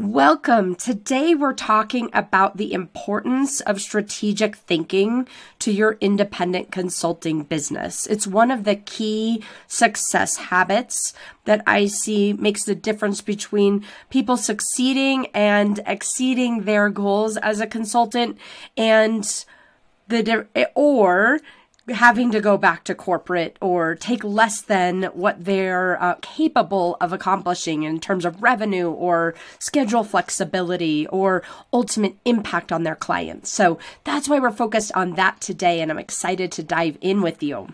Welcome. Today we're talking about the importance of strategic thinking to your independent consulting business. It's one of the key success habits that I see makes the difference between people succeeding and exceeding their goals as a consultant and having to go back to corporate or take less than what they're capable of accomplishing in terms of revenue or schedule flexibility or ultimate impact on their clients. So that's why we're focused on that today, and I'm excited to dive in with you.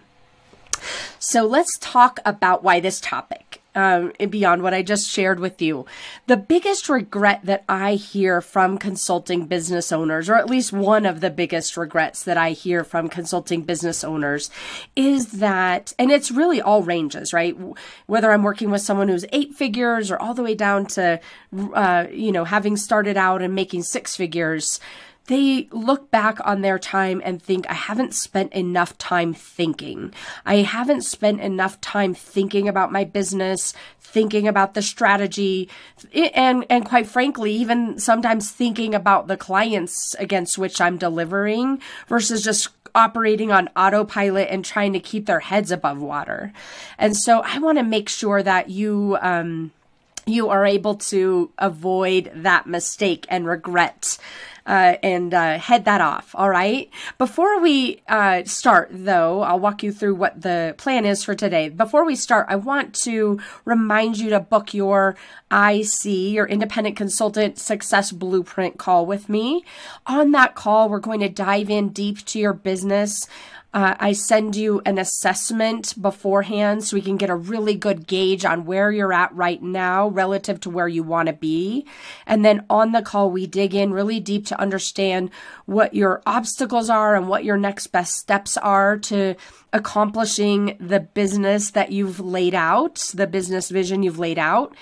So let's talk about why this topic, beyond what I just shared with you. The biggest regret that I hear from consulting business owners, or at least one of the biggest regrets that I hear from consulting business owners, is that, and it's really all ranges, right? Whether I'm working with someone who's 8 figures or all the way down to, having started out and making 6 figures, they look back on their time and think, I haven't spent enough time thinking. I haven't spent enough time thinking about my business, thinking about the strategy, and quite frankly, even sometimes thinking about the clients against which I'm delivering versus just operating on autopilot and trying to keep their heads above water. And so I want to make sure that you are able to avoid that mistake and regret and head that off. All right. Before we start, though, I'll walk you through what the plan is for today. Before we start, I want to remind you to book your IC, your Independent Consultant Success Blueprint call with me. On that call, we're going to dive in deep to your business. I send you an assessment beforehand so we can get a really good gauge on where you're at right now relative to where you want to be. And then on the call, we dig in really deep to understand what your obstacles are and what your next best steps are to accomplishing the business that you've laid out, the business vision you've laid out,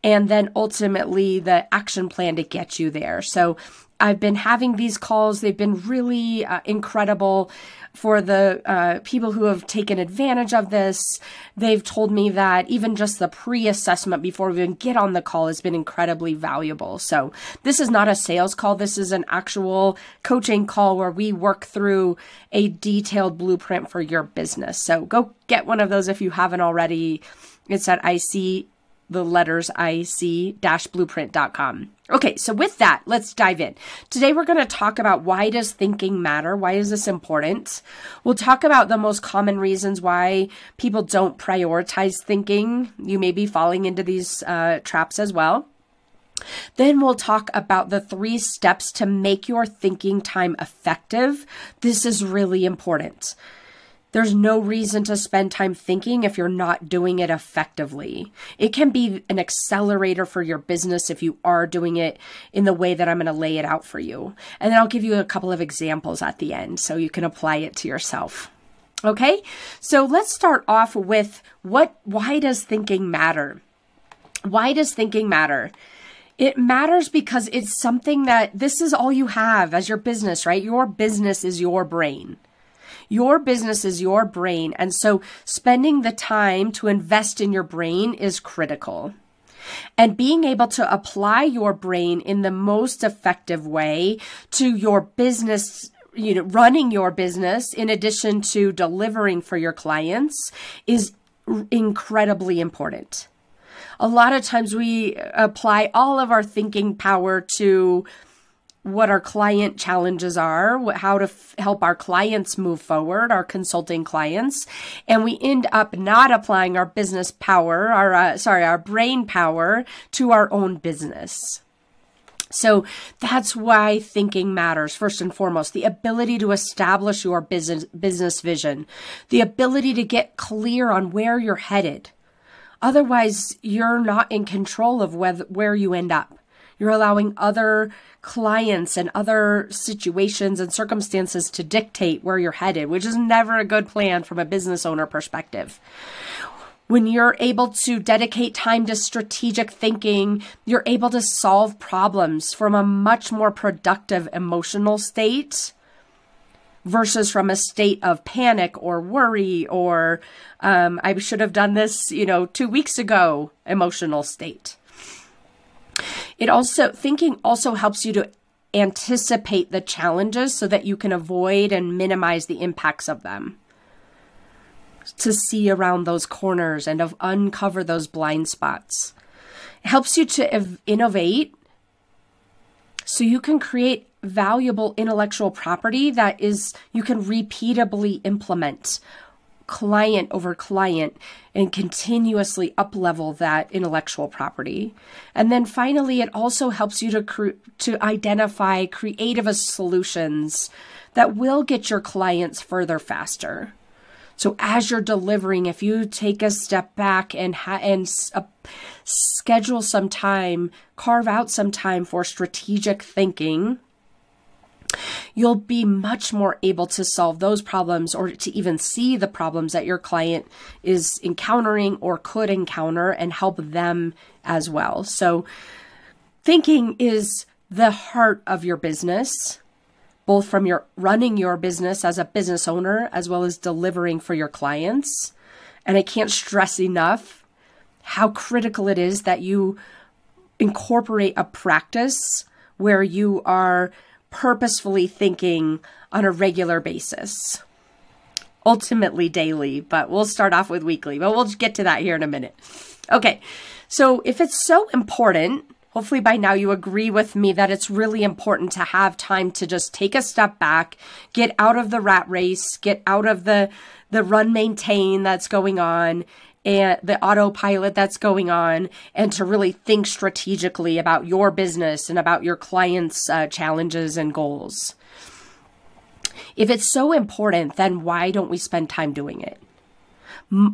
and then ultimately the action plan to get you there. So I've been having these calls. They've been really incredible for the people who have taken advantage of this. They've told me that even just the pre-assessment before we even get on the call has been incredibly valuable. So this is not a sales call. This is an actual coaching call where we work through a detailed blueprint for your business. So go get one of those if you haven't already. It's at ic-blueprint.com. Okay, so with that, let's dive in. Today, we're going to talk about why does thinking matter? Why is this important? We'll talk about the most common reasons why people don't prioritize thinking. You may be falling into these traps as well. Then we'll talk about the 3 steps to make your thinking time effective. This is really important. There's no reason to spend time thinking if you're not doing it effectively. It can be an accelerator for your business if you are doing it in the way that I'm going to lay it out for you. And then I'll give you a couple of examples at the end so you can apply it to yourself. Okay, so let's start off with why does thinking matter? Why does thinking matter? It matters because it's something that this is all you have as your business, right? Your business is your brain. Your business is your brain, and so spending the time to invest in your brain is critical. And being able to apply your brain in the most effective way to your business, running your business in addition to delivering for your clients is incredibly important. A lot of times we apply all of our thinking power to what our client challenges are, how to help our clients move forward, our consulting clients, and we end up not applying our business power, our brain power to our own business. So that's why thinking matters. First and foremost, the ability to establish your business vision, the ability to get clear on where you're headed. Otherwise, you're not in control of where you end up. You're allowing other clients and other situations and circumstances to dictate where you're headed, which is never a good plan from a business owner perspective. When you're able to dedicate time to strategic thinking, you're able to solve problems from a much more productive emotional state versus from a state of panic or worry or I should have done this, 2 weeks ago emotional state. Thinking also helps you to anticipate the challenges so that you can avoid and minimize the impacts of them. To see around those corners and uncover those blind spots. It helps you to innovate so you can create valuable intellectual property that you can repeatably implement client over client and continuously up-level that intellectual property. And then finally, it also helps you to identify creative solutions that will get your clients further faster. So as you're delivering, if you take a step back and schedule some time, carve out some time for strategic thinking, you'll be much more able to solve those problems or to even see the problems that your client is encountering or could encounter and help them as well. So thinking is the heart of your business, both from running your business as a business owner as well as delivering for your clients. And I can't stress enough how critical it is that you incorporate a practice where you are purposefully thinking on a regular basis. Ultimately daily, but we'll start off with weekly, but we'll get to that here in a minute. Okay, so if it's so important, hopefully by now you agree with me that it's really important to have time to just take a step back, get out of the rat race, get out of the run maintain that's going on, and the autopilot that's going on, and to really think strategically about your business and about your clients' challenges and goals. If it's so important, then why don't we spend time doing it?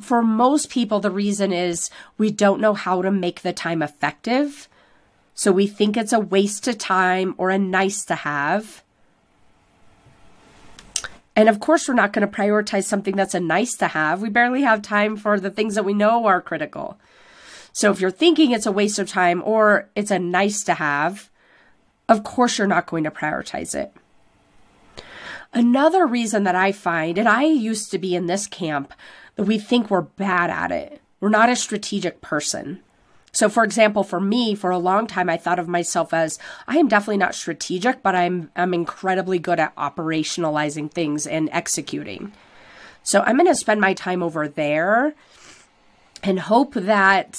For most people, the reason is we don't know how to make the time effective. So we think it's a waste of time or a nice to have. And of course, we're not going to prioritize something that's a nice to have. We barely have time for the things that we know are critical. So if you're thinking it's a waste of time or it's a nice to have, of course, you're not going to prioritize it. Another reason that I find, and I used to be in this camp, that we think we're bad at it. We're not a strategic person. So for example, for me, for a long time, I thought of myself as, I am definitely not strategic, but I'm incredibly good at operationalizing things and executing. So I'm going to spend my time over there and hope that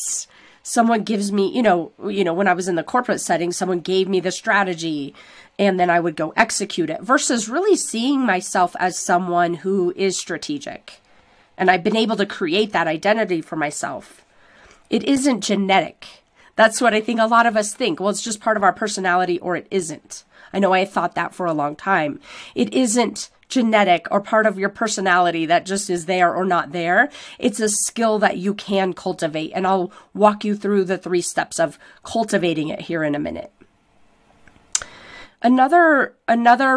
someone gives me, when I was in the corporate setting, someone gave me the strategy and then I would go execute it versus really seeing myself as someone who is strategic. And I've been able to create that identity for myself. It isn't genetic. That's what I think a lot of us think. Well, it's just part of our personality or it isn't. I know I thought that for a long time. It isn't genetic or part of your personality that just is there or not there. It's a skill that you can cultivate. And I'll walk you through the 3 steps of cultivating it here in a minute. Another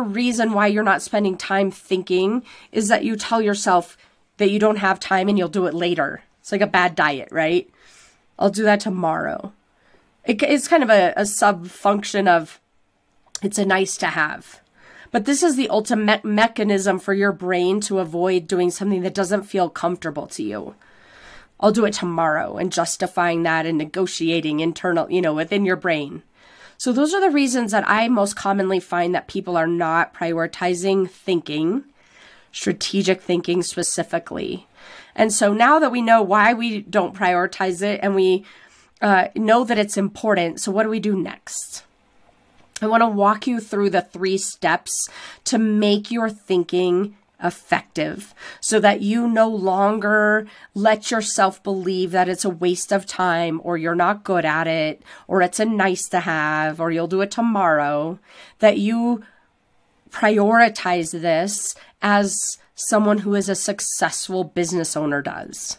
reason why you're not spending time thinking is that you tell yourself that you don't have time and you'll do it later. It's like a bad diet, right? I'll do that tomorrow. It's kind of a sub-function of it's a nice to have. But this is the ultimate mechanism for your brain to avoid doing something that doesn't feel comfortable to you. I'll do it tomorrow, and justifying that and negotiating internal, within your brain. So those are the reasons that I most commonly find that people are not prioritizing thinking, strategic thinking specifically. And so now that we know why we don't prioritize it and we know that it's important, so what do we do next? I want to walk you through the 3 steps to make your thinking effective so that you no longer let yourself believe that it's a waste of time or you're not good at it or it's a nice to have or you'll do it tomorrow, that you prioritize this as someone who is a successful business owner does.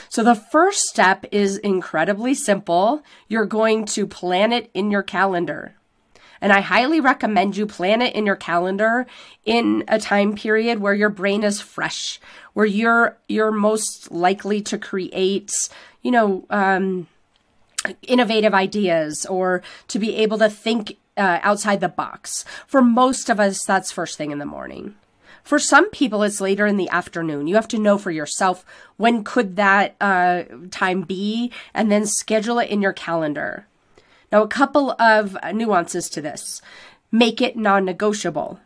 So the first step is incredibly simple. You're going to plan it in your calendar. And I highly recommend you plan it in your calendar in a time period where your brain is fresh, where you're most likely to create, innovative ideas or to be able to think outside the box. For most of us, that's first thing in the morning. For some people, it's later in the afternoon. You have to know for yourself, when could that time be, and then schedule it in your calendar. Now, a couple of nuances to this. Make it non-negotiable.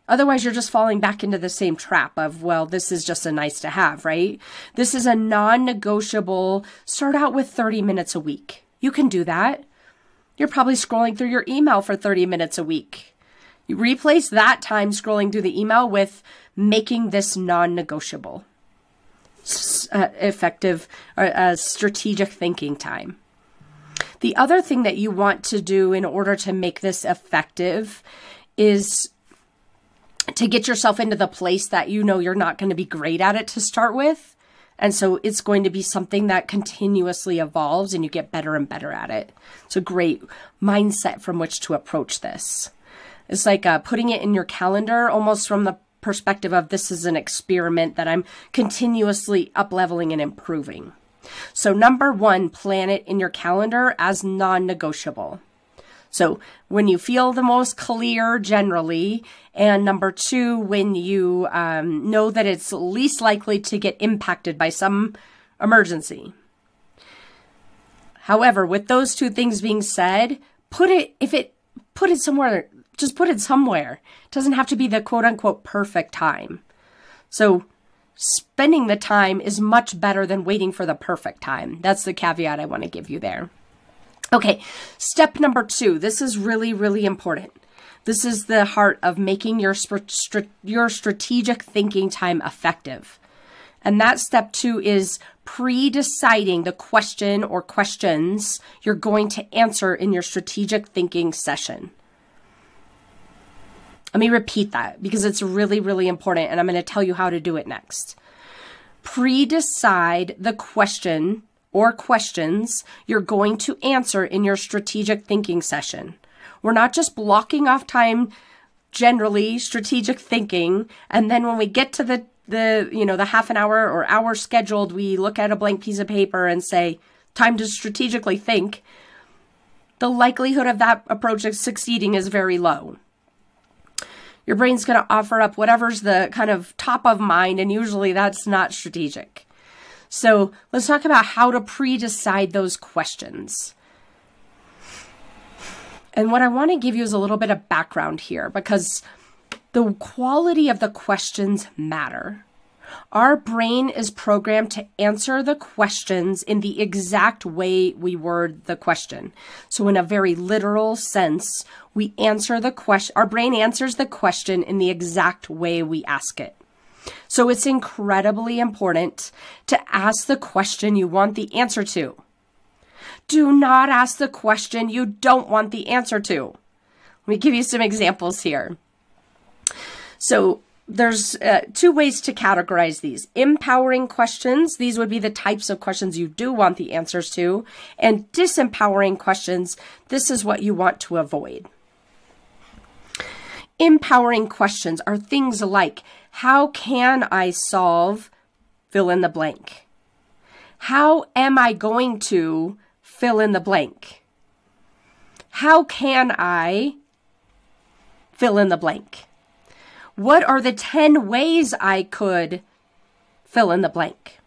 Otherwise, you're just falling back into the same trap of, well, this is just a nice to have, right? This is a non-negotiable. Start out with 30 minutes a week. You can do that. You're probably scrolling through your email for 30 minutes a week. You replace that time scrolling through the email with making this non-negotiable. Effective strategic thinking time. The other thing that you want to do in order to make this effective is to get yourself into the place that you know you're not going to be great at it to start with. And so it's going to be something that continuously evolves and you get better and better at it. It's a great mindset from which to approach this. It's like putting it in your calendar almost from the perspective of this is an experiment that I'm continuously up-leveling and improving. So number one, plan it in your calendar as non-negotiable. So when you feel the most clear generally, and number two, when you know that it's least likely to get impacted by some emergency. However, with those two things being said, put it somewhere, just put it somewhere. It doesn't have to be the quote unquote perfect time. So spending the time is much better than waiting for the perfect time. That's the caveat I want to give you there. Okay, step number two. This is really, really important. This is the heart of making your strategic thinking time effective. And that step two is pre-deciding the question or questions you're going to answer in your strategic thinking session. Let me repeat that because it's really, really important, and I'm going to tell you how to do it next. Pre-decide the question or questions you're going to answer in your strategic thinking session. We're not just blocking off time, generally strategic thinking, and then when we get to the half an hour or hour scheduled, we look at a blank piece of paper and say, time to strategically think. The likelihood of that approach of succeeding is very low. Your brain's going to offer up whatever's the kind of top of mind, and usually that's not strategic. So let's talk about how to pre-decide those questions. And what I want to give you is a little bit of background here because the quality of the questions matter. Our brain is programmed to answer the questions in the exact way we word the question. So in a very literal sense, we answer the question, our brain answers the question in the exact way we ask it. So it's incredibly important to ask the question you want the answer to. Do not ask the question you don't want the answer to. Let me give you some examples here. So there's two ways to categorize these. Empowering questions, these would be the types of questions you do want the answers to. And disempowering questions, this is what you want to avoid. Empowering questions are things like, how can I solve fill in the blank? How am I going to fill in the blank? How can I fill in the blank? What are the 10 ways I could fill in the blank?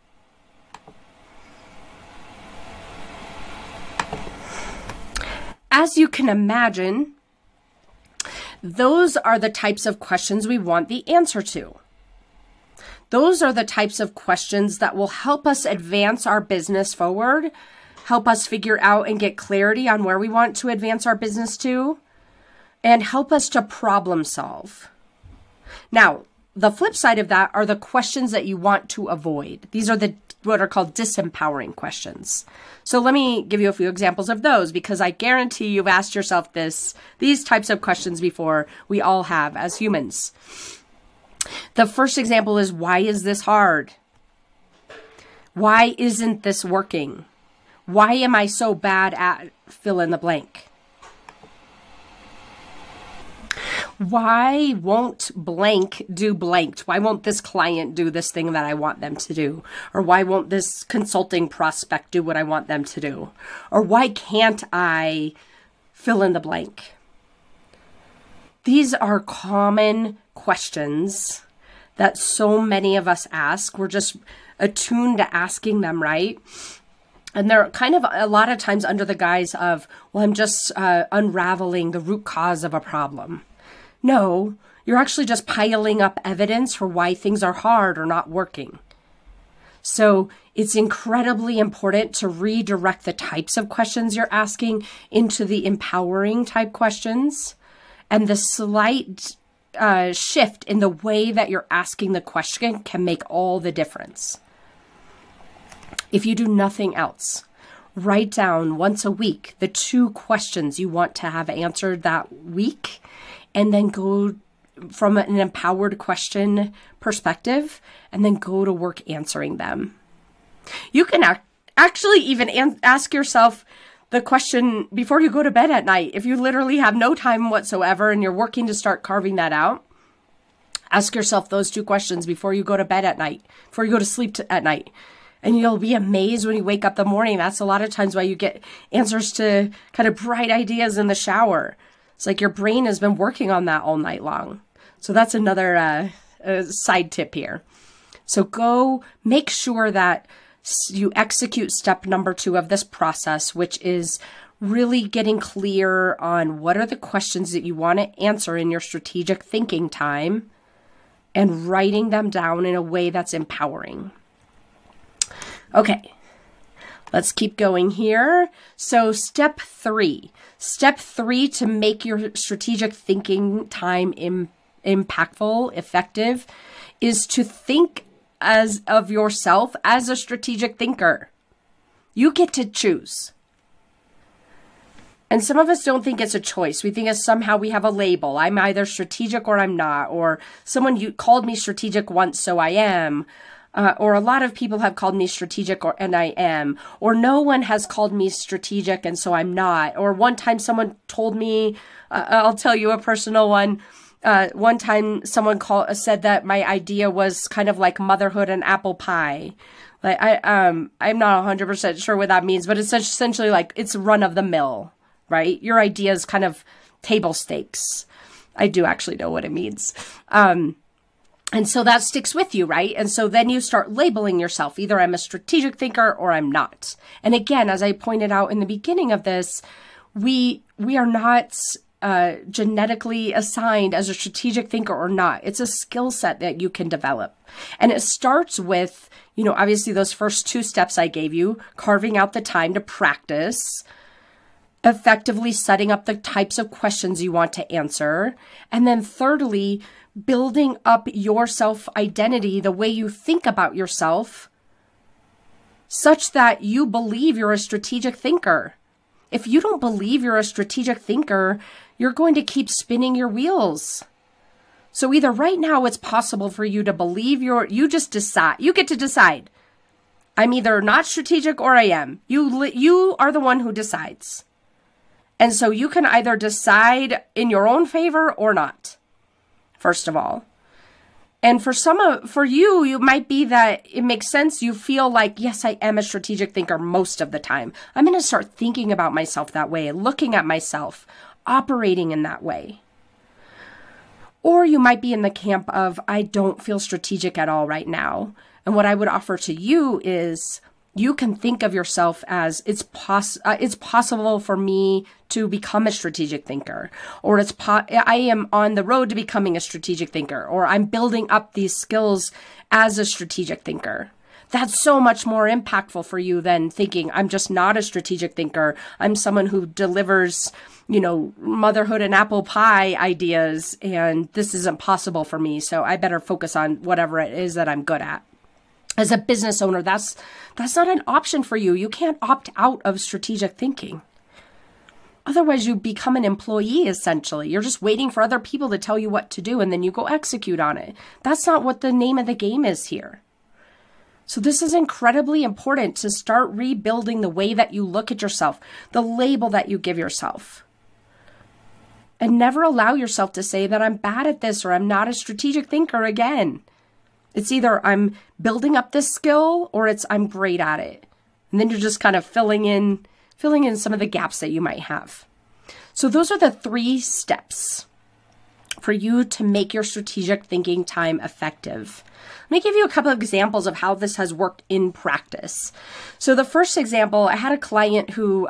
As you can imagine, those are the types of questions we want the answer to. Those are the types of questions that will help us advance our business forward, help us figure out and get clarity on where we want to advance our business to, and help us to problem solve. Now, the flip side of that are the questions that you want to avoid. These are what are called disempowering questions. So let me give you a few examples of those because I guarantee you've asked yourself these types of questions before. We all have as humans. The first example is, why is this hard? Why isn't this working? Why am I so bad at fill in the blank? Why won't blank do blanked? Why won't this client do this thing that I want them to do? Or why won't this consulting prospect do what I want them to do? Or why can't I fill in the blank? These are common questions that so many of us ask. We're just attuned to asking them, right? And they're kind of a lot of times under the guise of, well, I'm just unraveling the root cause of a problem. No, you're actually just piling up evidence for why things are hard or not working. So it's incredibly important to redirect the types of questions you're asking into the empowering type questions. And the slight shift in the way that you're asking the question can make all the difference. If you do nothing else, write down once a week the 2 questions you want to have answered that week, and then go from an empowered question perspective, and then go to work answering them. You can actually even ask yourself the question before you go to bed at night. If you literally have no time whatsoever and you're working to start carving that out, ask yourself those 2 questions before you go to bed at night, before you go to sleep at night. And you'll be amazed when you wake up in the morning. That's a lot of times why you get answers to kind of bright ideas in the shower. It's like your brain has been working on that all night long. So that's another side tip here. So go make sure that you execute step number 2 of this process, which is really getting clear on what are the questions that you want to answer in your strategic thinking time and writing them down in a way that's empowering. Okay, let's keep going here. So step 3 to make your strategic thinking time impactful, effective, is to think of yourself as a strategic thinker. You get to choose. And some of us don't think it's a choice. We think it's somehow we have a label. I'm either strategic or I'm not, or someone called me strategic once, so I am. Or a lot of people have called me strategic and I am, or no one has called me strategic and so I'm not. Or one time someone told me, I'll tell you a personal one. One time someone said that my idea was kind of like motherhood and apple pie. Like I'm not 100% sure what that means, but it's essentially like it's run of the mill, right? Your idea is kind of table stakes. I do actually know what it means. And so that sticks with you, right? And so then you start labeling yourself. Either I'm a strategic thinker or I'm not. And again, as I pointed out in the beginning of this, we are not genetically assigned as a strategic thinker or not. It's a skill set that you can develop. And it starts with, obviously those first 2 steps I gave you, carving out the time to practice, effectively setting up the types of questions you want to answer. And then thirdly, building up your self-identity, the way you think about yourself, such that you believe you're a strategic thinker. If you don't believe you're a strategic thinker, you're going to keep spinning your wheels. So either right now it's possible for you to believe you just decide. You get to decide. I'm either not strategic or I am. You are the one who decides. And so you can either decide in your own favor or not. First of all. And for you, it might be that it makes sense. You feel like, yes, I am a strategic thinker most of the time. I'm going to start thinking about myself that way, looking at myself, operating in that way. Or you might be in the camp of, I don't feel strategic at all right now. And what I would offer to you is you can think of yourself as it's possible for me to become a strategic thinker, or I am on the road to becoming a strategic thinker, or I'm building up these skills as a strategic thinker. That's so much more impactful for you than thinking I'm just not a strategic thinker. I'm someone who delivers, motherhood and apple pie ideas, and this isn't possible for me. So I better focus on whatever it is that I'm good at. As a business owner, that's not an option for you. You can't opt out of strategic thinking. Otherwise, you become an employee, essentially. You're just waiting for other people to tell you what to do, and then you go execute on it. That's not what the name of the game is here. So this is incredibly important to start rebuilding the way that you look at yourself, the label that you give yourself. And never allow yourself to say that I'm bad at this or I'm not a strategic thinker again. It's either I'm building up this skill or it's I'm great at it. And then you're just kind of filling in some of the gaps that you might have. So those are the 3 steps. for you to make your strategic thinking time effective. Let me give you a couple of examples of how this has worked in practice. So the first example, I had a client who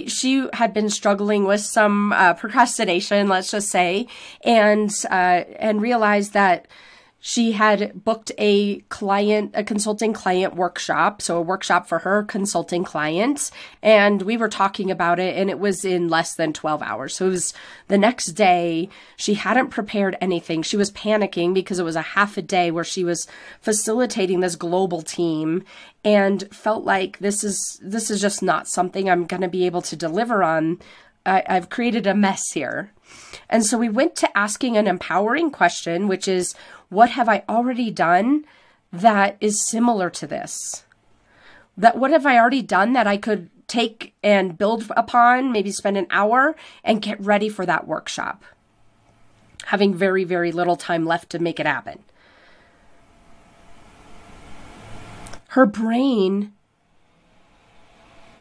she had been struggling with some procrastination, let's just say, and realized that she had booked a consulting client workshop, so a workshop for her consulting clients, and we were talking about it, and it was in less than 12 hours. So it was the next day. She hadn't prepared anything. She was panicking because it was a half a day where she was facilitating this global team and felt like this is just not something I'm going to be able to deliver on. I've created a mess here. And so we went to asking an empowering question, which is, what have I already done that is similar to this? What have I already done that I could take and build upon, maybe spend an hour and get ready for that workshop, having very, very little time left to make it happen? Her brain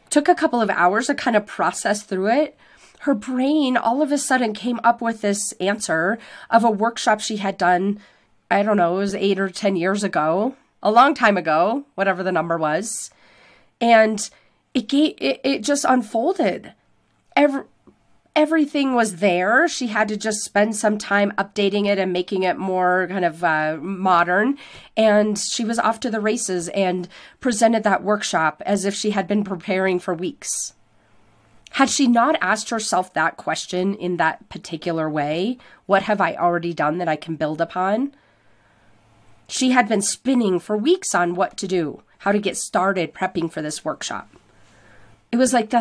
took a couple of hours to kind of process through it. Her brain all of a sudden came up with this answer of a workshop she had done, I don't know, it was 8 or 10 years ago, a long time ago, whatever the number was. And it just unfolded. Everything was there. She had to just spend some time updating it and making it more kind of modern. And she was off to the races and presented that workshop as if she had been preparing for weeks. Had she not asked herself that question in that particular way, what have I already done that I can build upon? She had been spinning for weeks on what to do, how to get started prepping for this workshop. It was like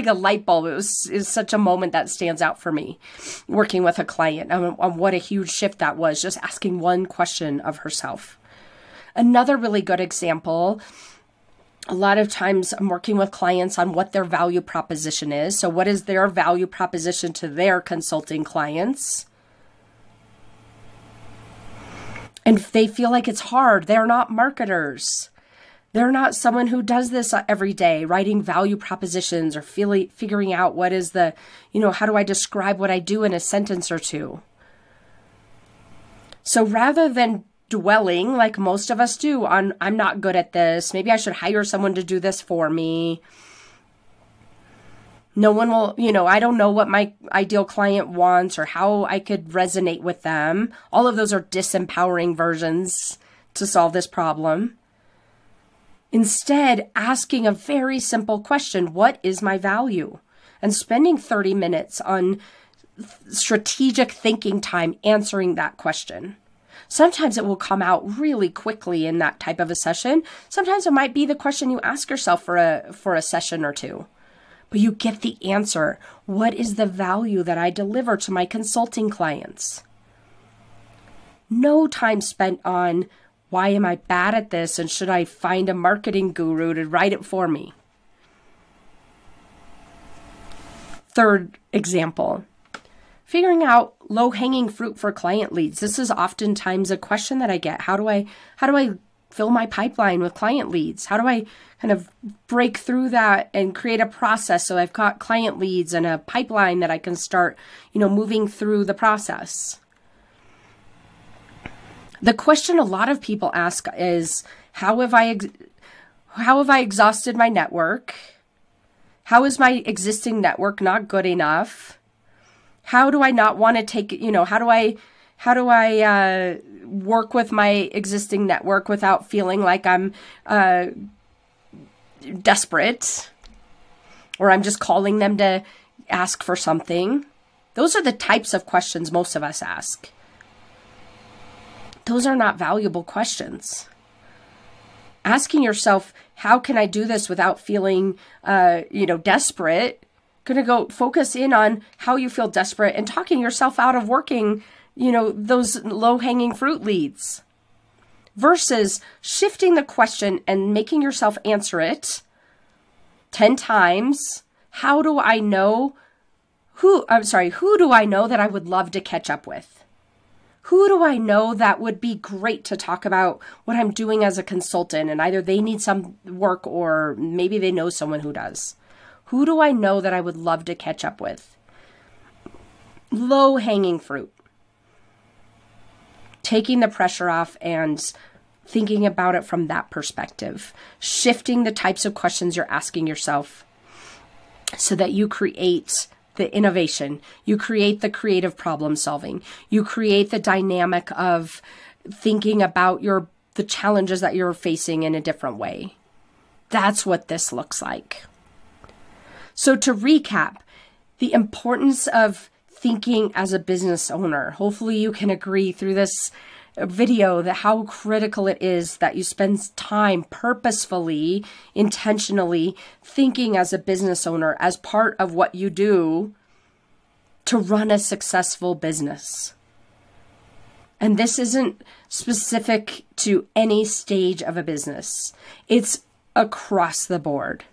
a light bulb. It was such a moment that stands out for me, working with a client on what a huge shift that was, just asking one question of herself. Another really good example, a lot of times I'm working with clients on what their value proposition is. So what is their value proposition to their consulting clients? And if they feel like it's hard, they're not marketers. They're not someone who does this every day, writing value propositions or figuring out what is the, how do I describe what I do in a sentence or two? So rather than dwelling like most of us do on, I'm not good at this, maybe I should hire someone to do this for me. No one will, I don't know what my ideal client wants or how I could resonate with them. All of those are disempowering versions to solve this problem. Instead, asking a very simple question, what is my value? And spending 30 minutes on strategic thinking time answering that question. Sometimes it will come out really quickly in that type of a session. Sometimes it might be the question you ask yourself for a session or two. But you get the answer. What is the value that I deliver to my consulting clients? No time spent on, why am I bad at this? And should I find a marketing guru to write it for me? Third example, figuring out low-hanging fruit for client leads. This is oftentimes a question that I get. How do I fill my pipeline with client leads? How do I kind of break through that and create a process so I've got client leads and a pipeline that I can start, moving through the process? The question a lot of people ask is, how have I exhausted my network? How is my existing network not good enough? How do I not want to take, how do I work with my existing network without feeling like I'm desperate, or I'm just calling them to ask for something? Those are the types of questions most of us ask. Those are not valuable questions. Asking yourself, how can I do this without feeling, desperate? Going to go focus in on how you feel desperate and talking yourself out of working, those low-hanging fruit leads, versus shifting the question and making yourself answer it 10 times. Who do I know that I would love to catch up with? Who do I know that would be great to talk about what I'm doing as a consultant, and either they need some work or maybe they know someone who does? Who do I know that I would love to catch up with? low-hanging fruit. Taking the pressure off and thinking about it from that perspective. Shifting the types of questions you're asking yourself so that you create the innovation. You create the creative problem solving. You create the dynamic of thinking about the challenges that you're facing in a different way. That's what this looks like. So to recap, the importance of thinking as a business owner. Hopefully you can agree through this video that how critical it is that you spend time purposefully, intentionally thinking as a business owner as part of what you do to run a successful business. And this isn't specific to any stage of a business. It's across the board.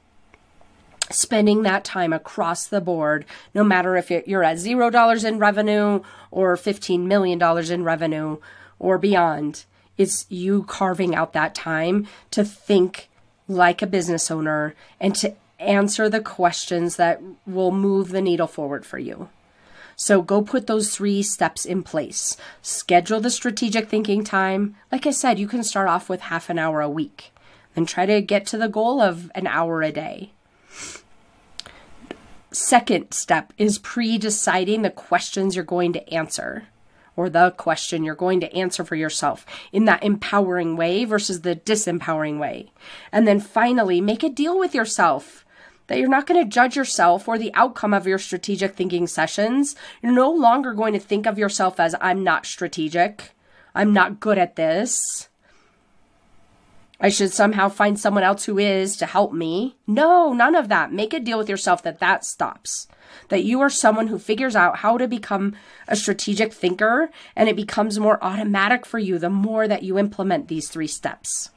Spending that time across the board, no matter if you're at $0 in revenue or $15 million in revenue or beyond, it's you carving out that time to think like a business owner and to answer the questions that will move the needle forward for you. So go put those 3 steps in place. Schedule the strategic thinking time. Like I said, you can start off with half an hour a week and try to get to the goal of an hour a day. Second step is pre-deciding the questions you're going to answer, or the question you're going to answer for yourself in that empowering way versus the disempowering way. And then finally, make a deal with yourself that you're not going to judge yourself or the outcome of your strategic thinking sessions. You're no longer going to think of yourself as, I'm not strategic, I'm not good at this, I should somehow find someone else who is to help me. No, none of that. Make a deal with yourself that stops. That you are someone who figures out how to become a strategic thinker, and it becomes more automatic for you the more that you implement these 3 steps.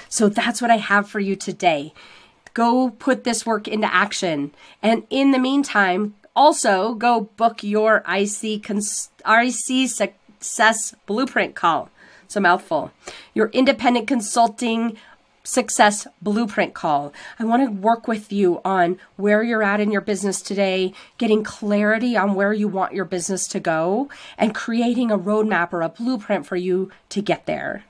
So that's what I have for you today. Go put this work into action. And in the meantime, also go book your IC Success Blueprint call. It's a mouthful. Your independent consulting success blueprint call. I want to work with you on where you're at in your business today, getting clarity on where you want your business to go, and creating a roadmap or a blueprint for you to get there.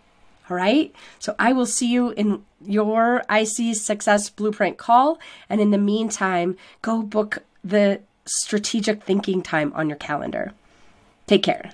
All right. So I will see you in your IC Success Blueprint call. And in the meantime, go book the strategic thinking time on your calendar. Take care.